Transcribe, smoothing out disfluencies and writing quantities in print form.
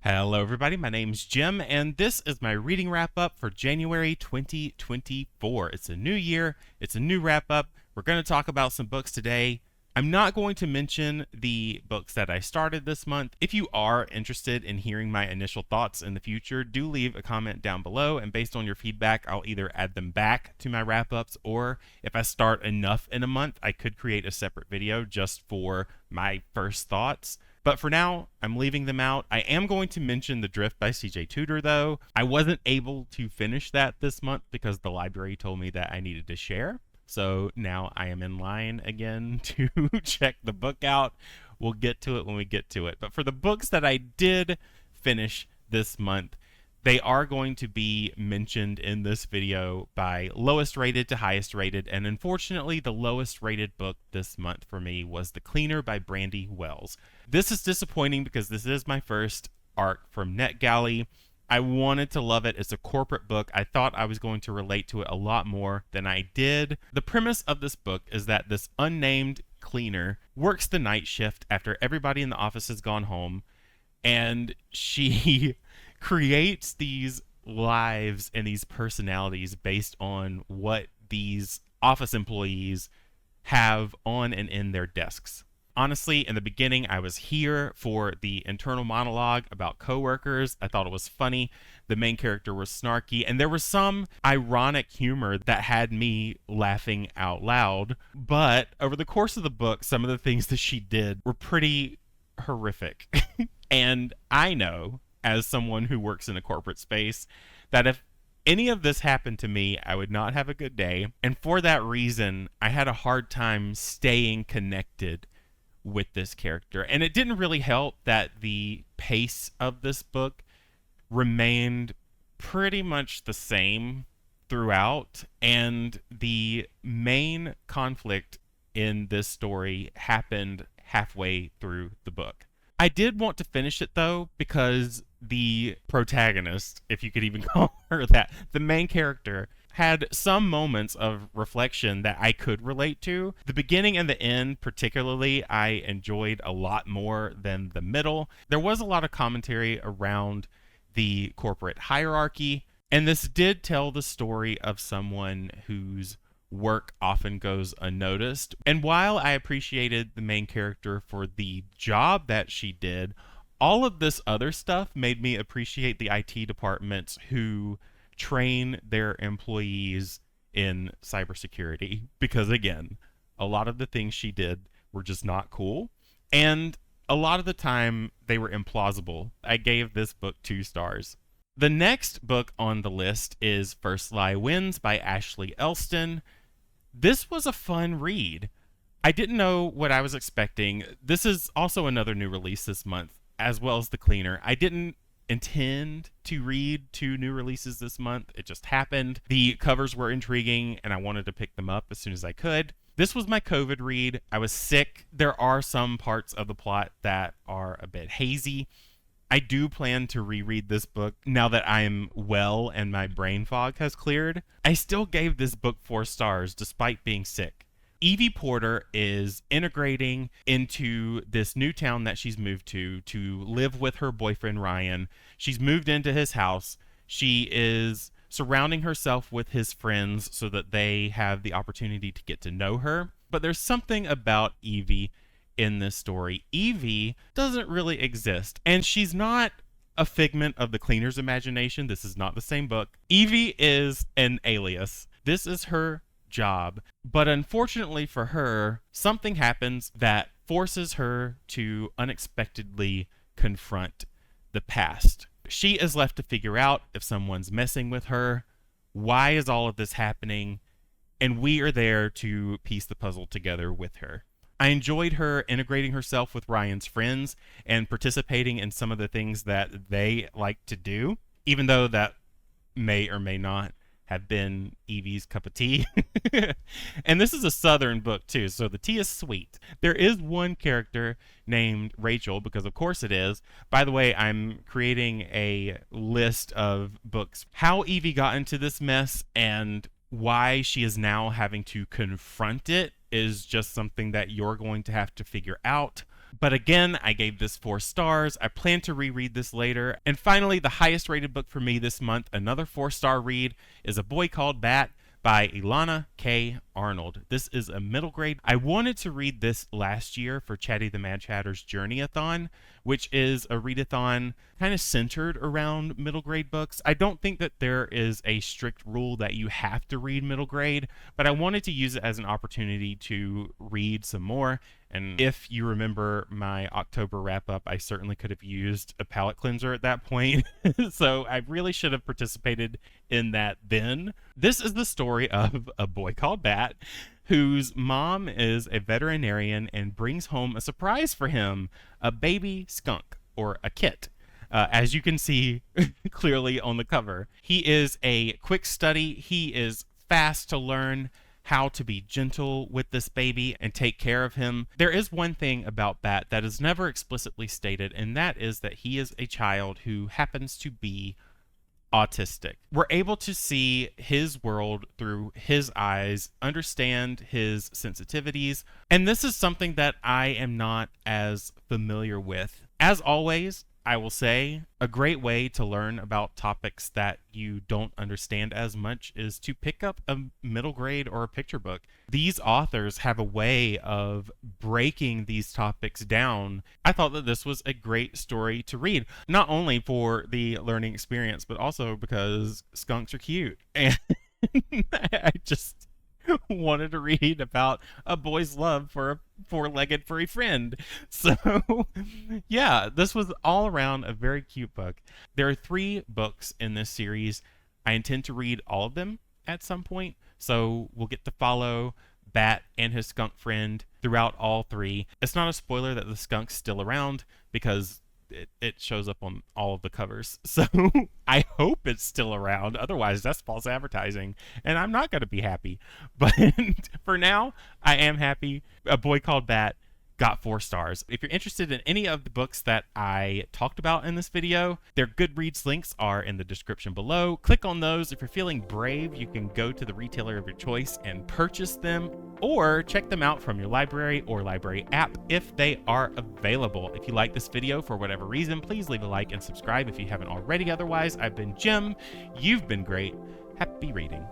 Hello, everybody. My name's Jim, and this is my reading wrap up for January 2024. It's a new year, it's a new wrap up. We're going to talk about some books today. I'm not going to mention the books that I started this month. If you are interested in hearing my initial thoughts in the future, do leave a comment down below, and based on your feedback, I'll either add them back to my wrap ups, or if I start enough in a month, I could create a separate video just for my first thoughts. But for now, I'm leaving them out. I am going to mention The Drift by CJ Tudor, though. I wasn't able to finish that this month because the library told me that I needed to share. So now I am in line again to check the book out. We'll get to it when we get to it. But for the books that I did finish this month, they are going to be mentioned in this video by lowest rated to highest rated, and unfortunately the lowest rated book this month for me was The Cleaner by Brandy Wells. This is disappointing because this is my first arc from NetGalley. I wanted to love it. It's a corporate book. I thought I was going to relate to it a lot more than I did. The premise of this book is that this unnamed cleaner works the night shift after everybody in the office has gone home, and she creates these lives and these personalities based on what these office employees have on and in their desks. Honestly, in the beginning, I was here for the internal monologue about coworkers. I thought it was funny. The main character was snarky, and there was some ironic humor that had me laughing out loud. But over the course of the book, some of the things that she did were pretty horrific. And I know, as someone who works in a corporate space, that if any of this happened to me, I would not have a good day. And for that reason, I had a hard time staying connected with this character. And it didn't really help that the pace of this book remained pretty much the same throughout, and the main conflict in this story happened halfway through the book. I did want to finish it, though, because the protagonist, if you could even call her that, the main character, had some moments of reflection that I could relate to. The beginning and the end, particularly, I enjoyed a lot more than the middle. There was a lot of commentary around the corporate hierarchy, and this did tell the story of someone whose work often goes unnoticed. And while I appreciated the main character for the job that she did, all of this other stuff made me appreciate the IT departments who train their employees in cybersecurity, because again, a lot of the things she did were just not cool, and a lot of the time they were implausible. I gave this book 2 stars. The next book on the list is First Lie Wins by Ashley Elston. This was a fun read. I didn't know what I was expecting. This is also another new release this month, as well as The Cleaner. I didn't intend to read 2 new releases this month. It just happened. The covers were intriguing, and I wanted to pick them up as soon as I could. This was my COVID read. I was sick. There are some parts of the plot that are a bit hazy. I do plan to reread this book now that I'm well and my brain fog has cleared. I still gave this book 4 stars despite being sick. Evie Porter is integrating into this new town that she's moved to live with her boyfriend Ryan. She's moved into his house. She is surrounding herself with his friends so that they have the opportunity to get to know her. But there's something about Evie in this story. Evie doesn't really exist, and she's not a figment of the cleaner's imagination. This is not the same book. Evie is an alias. This is her job, but unfortunately for her, something happens that forces her to unexpectedly confront the past. She is left to figure out if someone's messing with her. Why is all of this happening? And we are there to piece the puzzle together with her. I enjoyed her integrating herself with Ryan's friends and participating in some of the things that they like to do, even though that may or may not have been Evie's cup of tea. And this is a Southern book too, so the tea is sweet. There is one character named Rachel, because of course it is. By the way, I'm creating a list of books, how Evie got into this mess and why she is now having to confront it is just something that you're going to have to figure out. But again, I gave this 4 stars. I plan to reread this later. And finally, the highest rated book for me this month, another 4-star read, is A Boy Called Bat by Ilana K. Arnold. This is a middle grade. I wanted to read this last year for Chatty the Mad Chatter's Journey-a-thon, which is a readathon kind of centered around middle grade books. I don't think that there is a strict rule that you have to read middle grade, but I wanted to use it as an opportunity to read some more. And if you remember my October wrap-up, I certainly could have used a palate cleanser at that point. So I really should have participated in that then. This is the story of A Boy Called Bat, whose mom is a veterinarian and brings home a surprise for him, a baby skunk, or a kit. As you can see clearly on the cover. He is a quick study. He is fast to learn how to be gentle with this baby and take care of him. There is one thing about Bat that is never explicitly stated, and that is that he is a child who happens to be autistic. We're able to see his world through his eyes, understand his sensitivities, and this is something that I am not as familiar with. As always, I will say a great way to learn about topics that you don't understand as much is to pick up a middle grade or a picture book. These authors have a way of breaking these topics down. I thought that this was a great story to read, not only for the learning experience, but also because skunks are cute. And I just wanted to read about a boy's love for a 4-legged furry friend. So yeah, this was all around a very cute book. There are 3 books in this series. I intend to read all of them at some point, so we'll get to follow Bat and his skunk friend throughout all 3. It's not a spoiler that the skunk's still around because it shows up on all of the covers. So I hope it's still around. Otherwise, that's false advertising, and I'm not going to be happy. But for now, I am happy. A Boy Called Bat got 4 stars. If you're interested in any of the books that I talked about in this video, their Goodreads links are in the description below. Click on those. If you're feeling brave, you can go to the retailer of your choice and purchase them, or check them out from your library or library app if they are available. If you like this video for whatever reason, please leave a like and subscribe if you haven't already. Otherwise, I've been Jim. You've been great. Happy reading.